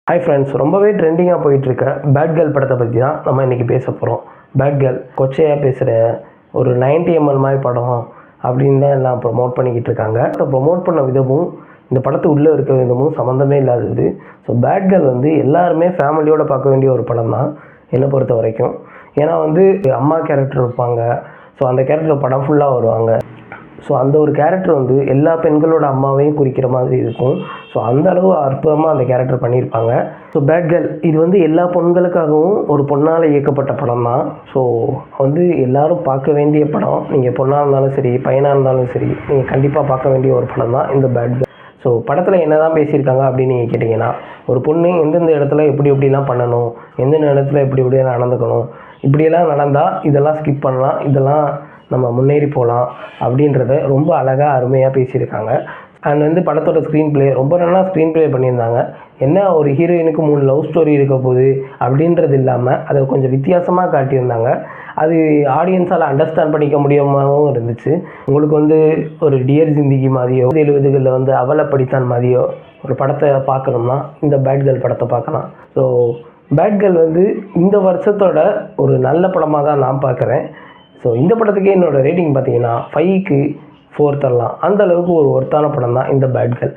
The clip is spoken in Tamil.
ஹாய் ஃப்ரெண்ட்ஸ், ரொம்பவே ட்ரெண்டிங்காக போயிட்டுருக்க பேட் கேர்ள் படத்தை பற்றி தான் நம்ம இன்றைக்கி பேச போகிறோம். பேட் கேர்ள் கொச்சையாக பேசுகிற ஒரு 90 ml மாதிரி படம் அப்படின்னு தான் எல்லாம் ப்ரொமோட் பண்ணிக்கிட்டு இருக்காங்க. ப்ரொமோட் பண்ண விதமும் இந்த படத்து உள்ளே இருக்க விதமும் சம்மந்தமே இல்லாதது. ஸோ பேட் கேர்ள் எல்லாருமே ஃபேமிலியோடு பார்க்க வேண்டிய ஒரு படம் தான் என்னை பொறுத்த வரைக்கும். ஏன்னா அம்மா கேரக்டர் இருப்பாங்க. ஸோ அந்த கேரக்டர் படம் ஃபுல்லாக வருவாங்க. ஸோ அந்த ஒரு கேரக்டர் எல்லா பெண்களோட அம்மாவையும் குறிக்கிற மாதிரி இருக்கும். ஸோ அந்த அளவு அற்புதமாக அந்த கேரக்டர் பண்ணியிருப்பாங்க. ஸோ பேட் கேர்ள் இது எல்லா பொண்களுக்காகவும் ஒரு பொண்ணால் இயக்கப்பட்ட படம் தான். ஸோ எல்லோரும் பார்க்க வேண்டிய படம். நீங்கள் பொண்ணாக இருந்தாலும் சரி, பையனாக இருந்தாலும் சரி, நீங்கள் கண்டிப்பாக பார்க்க வேண்டிய ஒரு படம் தான் இந்த பேட் கேர்ள். ஸோ படத்தில் என்ன தான் பேசியிருக்காங்க அப்படின்னு நீங்கள் கேட்டிங்கன்னா, ஒரு பொண்ணு எந்தெந்த இடத்துல எப்படி எப்படிலாம் பண்ணணும், எந்தெந்த இடத்துல எப்படி எப்படிலாம் நடந்துக்கணும், இப்படியெல்லாம் நடந்தால் இதெல்லாம் ஸ்கிப் பண்ணலாம், இதெல்லாம் நம்ம முன்னேறி போகலாம் அப்படின்றத ரொம்ப அழகாக அருமையாக பேசியிருக்காங்க. அண்ட் படத்தோட ஸ்க்ரீன் ப்ளே ரொம்ப நல்லா ஸ்க்ரீன் ப்ளே பண்ணியிருந்தாங்க. என்ன ஒரு ஹீரோயினுக்கு 3 லவ் ஸ்டோரி இருக்க போகுது அப்படின்றது இல்லாமல் அதை கொஞ்சம் வித்தியாசமாக காட்டியிருந்தாங்க. அது ஆடியன்ஸால் அண்டர்ஸ்டாண்ட் பண்ணிக்க முடியாமவும் இருந்துச்சு. உங்களுக்கு ஒரு டியர் ஜிந்திகி மாதிரியோ 70களில் அவளை படித்தான் மாதிரியோ ஒரு படத்தை பார்க்கணும்னா இந்த பேட் கேர்ள் படத்தை பார்க்கலாம். ஸோ பேட் கேர்ள் இந்த வருஷத்தோட ஒரு நல்ல படமாக தான் நான் பார்க்குறேன். ஸோ இந்த படத்துக்கே என்னோடய ரேட்டிங் பார்த்தீங்கன்னா 5க்கு 4 தரலாம். அந்த அளவுக்கு ஒரு ஒர்த்தான படம் தான் இந்த பேட் கேர்ள்.